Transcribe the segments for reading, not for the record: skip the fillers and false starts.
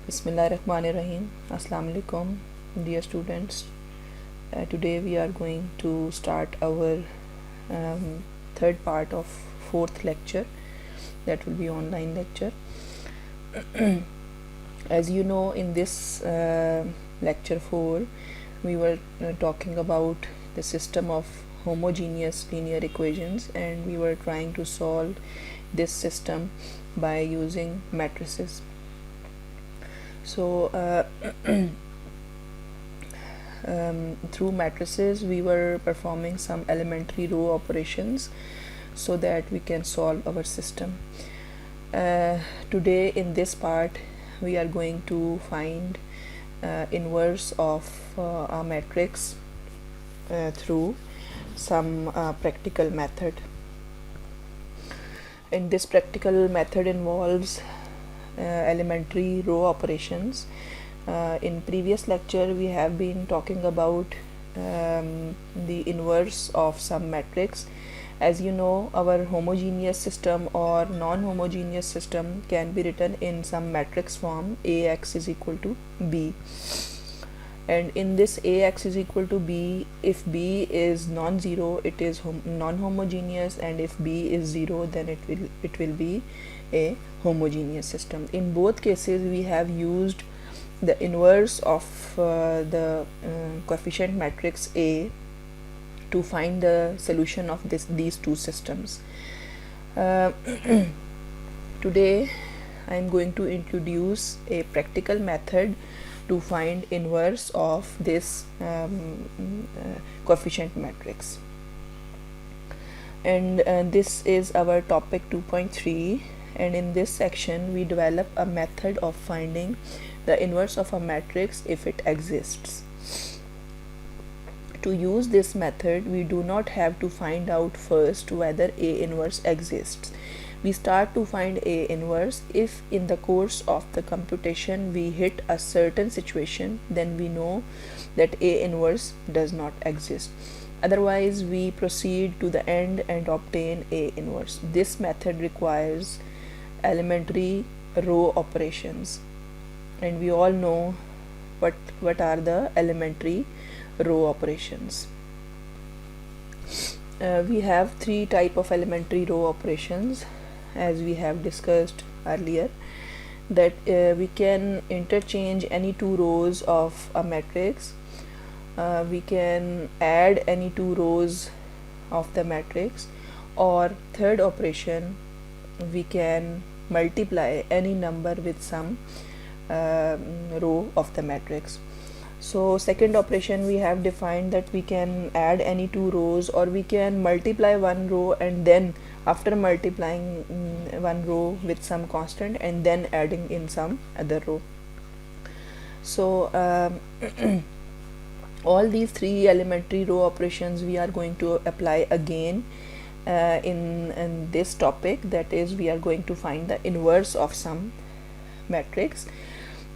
Bismillahirrahmanirrahim. Assalamu alaikum, dear students. Today we are going to start our third part of fourth lecture, that will be online lecture. As you know, in this lecture 4 we were talking about the system of homogeneous linear equations, and we were trying to solve this system by using matrices. So through matrices we were performing some elementary row operations so that we can solve our system. Today in this part we are going to find inverse of a matrix through some practical method. And this practical method involves elementary row operations. In previous lecture we have been talking about the inverse of some matrix. As you know, our homogeneous system or non-homogeneous system can be written in some matrix form: Ax is equal to b, and in this Ax is equal to b, if b is non-zero it is non-homogeneous, and if b is 0 then it will be a homogeneous system. In both cases we have used the inverse of the coefficient matrix A to find the solution of these two systems. Today I am going to introduce a practical method to find inverse of this coefficient matrix, and this is our topic 2.3, and in this section we develop a method of finding the inverse of a matrix if it exists. To use this method we do not have to find out first whether A inverse exists. We start to find A inverse if in the course of the computation we hit a certain situation, then we know that A inverse does not exist. Otherwise we proceed to the end and obtain A inverse. This method requires elementary row operations, and we all know what are the elementary row operations. We have three type of elementary row operations, as we have discussed earlier, that we can interchange any two rows of a matrix, we can add any two rows of the matrix, or third operation we can multiply any number with some row of the matrix. So second operation we have defined that we can add any two rows, or we can multiply one row and then after multiplying one row with some constant and then adding in some other row. So all these three elementary row operations we are going to apply again in this topic, that is we are going to find the inverse of some matrix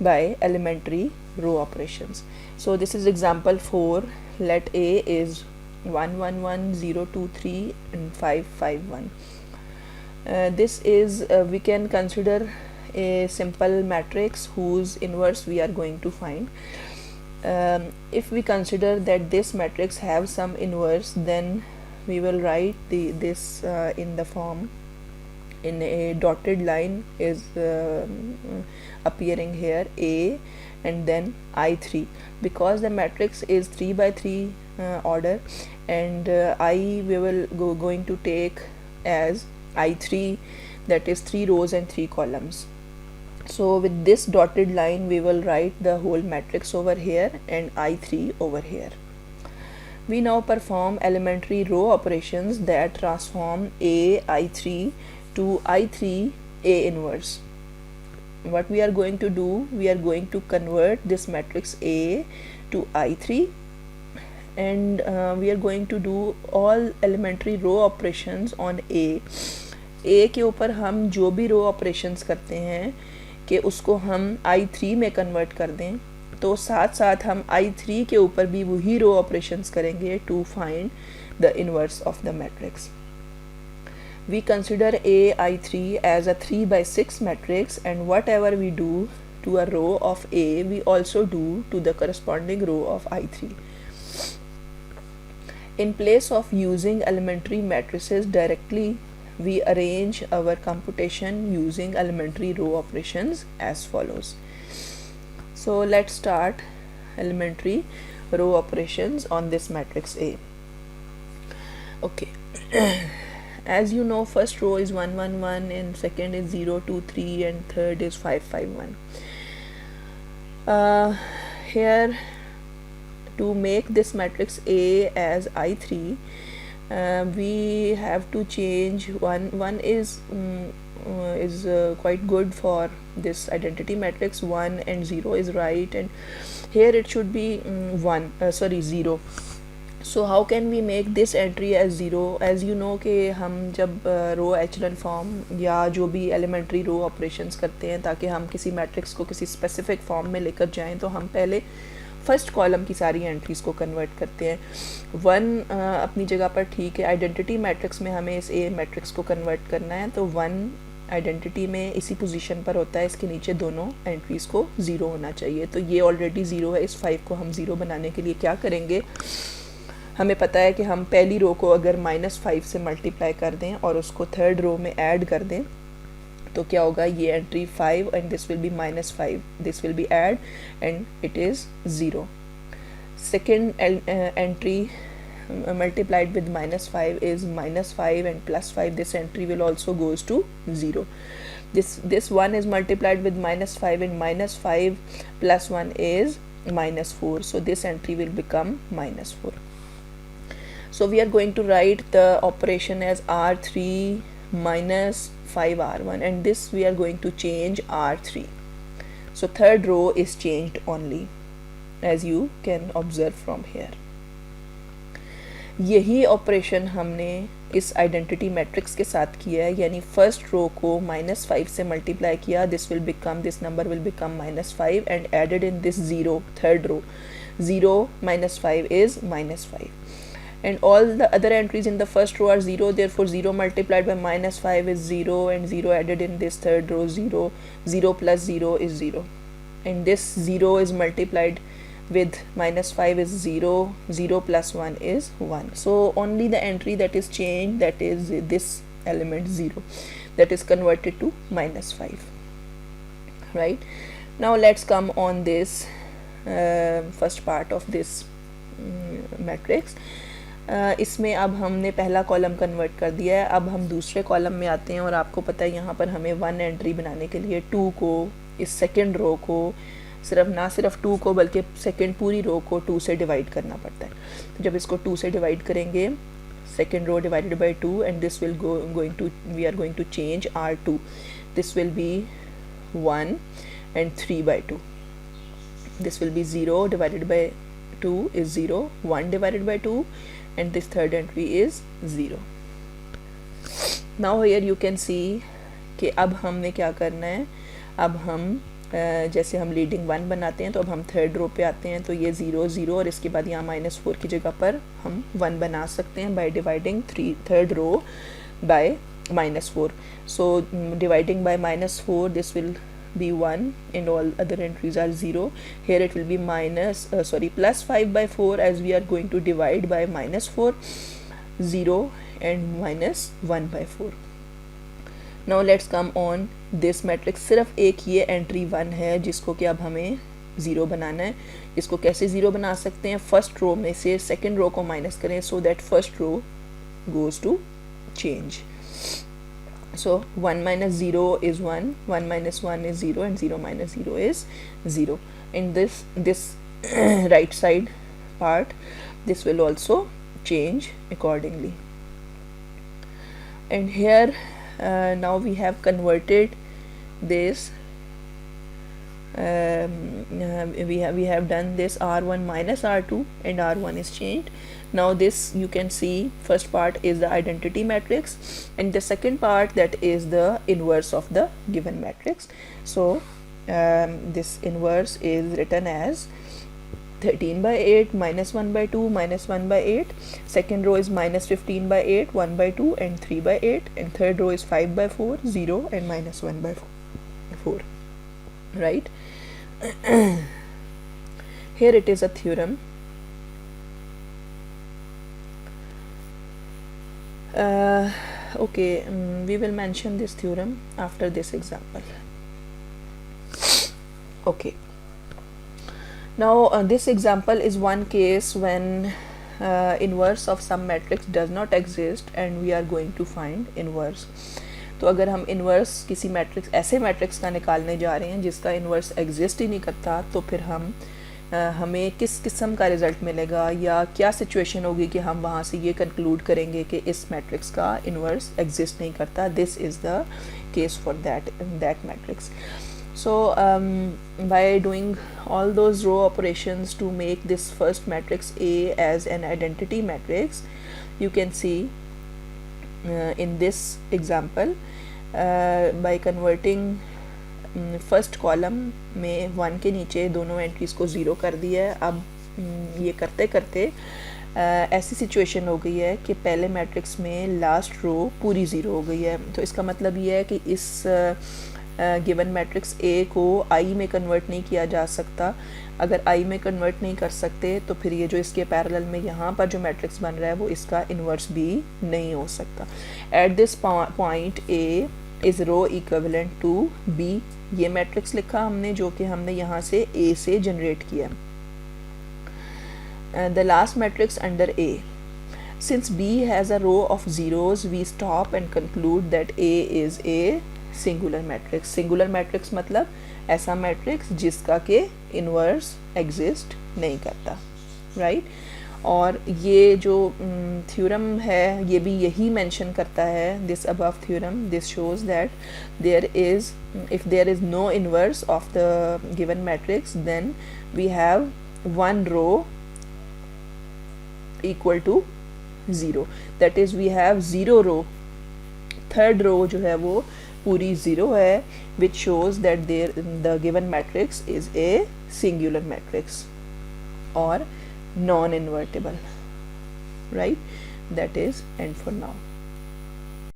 by elementary row operations. So this is example 4. Let A is 1 1 1 0 2 3 and 5 5 1. This is we can consider a simple matrix whose inverse we are going to find. If we consider that this matrix have some inverse, then we will write this in the form, in a dotted line is appearing here, A and then I3, because the matrix is 3 by 3 order, and I we will going to take as I3, that is 3 rows and 3 columns. So with this dotted line we will write the whole matrix over here and I3 over here. We now perform elementary row operations that transform A I3 to I3 A inverse. What we are going to do, we are going to convert this matrix A to I3, and we are going to do all elementary row operations on A के ऊपर हम जो भी रो operations करते हैं कि उसको हम I3 में कन्वर्ट कर दें, तो साथ साथ हम I3 के ऊपर भी वही रो ऑपरेशंस करेंगे to find the inverse of the matrix. We consider AI3 as a 3 by 6 matrix, and whatever we do to a row of A, we also do to the corresponding row of I3. In place of using elementary matrices directly, we arrange our computation using elementary row operations as follows. So let's start elementary row operations on this matrix A. Okay. As you know, first row is 1 1 1 and second is 0 2 3 and third is 5 5 1. Here, to make this matrix A as I3, we have to change one is quite good for this identity matrix. 1 and 0 is right, and here it should be 0. So how can we make this entry as 0? As you know कि हम जब रो एचलन form या जो भी elementary रो operations करते हैं ताकि हम किसी मैट्रिक्स को किसी स्पेसिफिक फॉर्म में लेकर जाएं, तो हम पहले फर्स्ट कॉलम की सारी एंट्रीज़ को कन्वर्ट करते हैं. 1 अपनी जगह पर ठीक है. आइडेंटिटी मैट्रिक्स में हमें इस ए मैट्रिक्स को कन्वर्ट करना है, तो 1 आइडेंटिटी में इसी पोजीशन पर होता है, इसके नीचे दोनों एंट्रीज़ को 0 होना चाहिए. तो ये ऑलरेडी 0 है. इस 5 को हम 0 बनाने के लिए क्या करेंगे, हमें पता है कि हम पहली रो को अगर -5 से मल्टीप्लाई कर दें और उसको थर्ड रो में ऐड कर दें तो क्या होगा, ये entry 5 and this will be -5, this will be add and it is 0. Second entry multiplied with -5 is -5 and +5. This entry will also goes to 0. This one is multiplied with -5 and -5 plus 1 is -4. So this entry will become -4. So we are going to write the operation as R3 minus 5R1, and this we are going to change R3. So third row is changed only, as you can observe from here. यही operation हमने इस identity matrix के साथ किया है, यानी first row को -5 से मल्टीप्लाई किया, this number will become -5 and added in this 0 third row. 0 minus 5 is -5, and all the other entries in the first row are 0, therefore 0 multiplied by -5 is 0, and 0 added in this third row 0. 0 plus 0 is 0, and this 0 is multiplied with -5 is 0. 0 plus 1 is 1. So only the entry that is changed, that is this element 0, that is converted to -5. Right now let's come on this first part of this matrix. इसमें अब हमने पहला column convert कर दिया है. अब हम दूसरे कॉलम में आते हैं और आपको पता है यहाँ पर हमें 1 एंट्री बनाने के लिए 2 को, इस सेकेंड रो को, ना सिर्फ 2 को बल्कि सेकेंड पूरी रो को 2 से डिवाइड करना पड़ता है. तो जब इसको 2 से डिवाइड करेंगे, second row divided by 2, and this will we are going to change R2. This will be 1 and 3/2. This will be 0 divided by 2 is 0, 1 divided by 2, and this third entry is 0. Now here you can see कि अब हमने क्या करना है. अब हम जैसे हम लीडिंग 1 बनाते हैं तो अब हम थर्ड रो पे आते हैं, तो ये 0 0 और इसके बाद यहाँ -4 की जगह पर हम 1 बना सकते हैं by dividing third row by -4. So dividing by -4, this will be 1 and all other entries are 0. Here it will be plus 5/4, as we are going to divide by -4, 0 and -1/4. Now let's come on this matrix. सिर्फ एक ये entry 1 है जिसको कि अब हमें 0 बनाना है. इसको कैसे 0 बना सकते हैं, फर्स्ट रो में से सेकेंड रो को माइनस करें, so that first row goes to change. So 1 minus 0 is 1, 1 minus 1 is 0, and 0 minus 0 is 0. In this right side part, this will also change accordingly. And here now we have converted this. We have done this R1 minus R2, and R1 is changed. Now this you can see, first part is the identity matrix, and the second part, that is the inverse of the given matrix. So this inverse is written as 13/8 -1/2 -1/8. Second row is -15/8 1/2 and 3/8, and third row is 5/4 0 and -1/4. Right. Here it is a theorem. Okay, we will mention this theorem after this example. Okay, now this example is one case when inverse of some matrix does not exist and we are going to find inverse. तो अगर हम inverse किसी matrix, ऐसे matrix का निकालने जा रहे हैं जिसका इन्वर्स एग्जिस्ट ही नहीं करता, तो फिर हम हमें किस किस्म का रिज़ल्ट मिलेगा या क्या सिचुएशन होगी कि हम वहाँ से ये कंक्लूड करेंगे कि इस मैट्रिक्स का इन्वर्स एग्जिस्ट नहीं करता. This is the case for that matrix. So by doing all those row operations to make this first matrix A as an identity matrix, you can see in this example by converting first column में 1 के नीचे दोनों entries को zero कर दिया है. अब ये करते करते ऐसी सिचुएशन हो गई है कि पहले मैट्रिक्स में लास्ट रो पूरी ज़ीरो हो गई है. तो इसका मतलब ये है कि इस गिवन मैट्रिक्स ए को आई में कन्वर्ट नहीं किया जा सकता. अगर आई में कन्वर्ट नहीं कर सकते तो फिर ये जो इसके पैरेलल में यहाँ पर जो मैट्रिक्स बन रहा है वो इसका इन्वर्स भी नहीं हो सकता. At this point A is row equivalent to B. ये मैट्रिक्स लिखा हमने जो कि हमने यहाँ से ए से जनरेट किया. The last matrix under A. Since B has a row of zeros, we stop and conclude that A is a singular matrix. Singular matrix मतलब ऐसा मैट्रिक्स जिसका के इन्वर्स एग्जिस्ट नहीं करता, राइट. और ये जो थ्योरम है ये भी यही मेंशन करता है. This above theorem, this shows that there is, if there is no inverse of the given matrix, then we have one row equal to zero. That is we have zero row. Third row जो है वो पूरी zero है, which shows that there the given matrix is a singular matrix और non-invertible, right. That is end for now.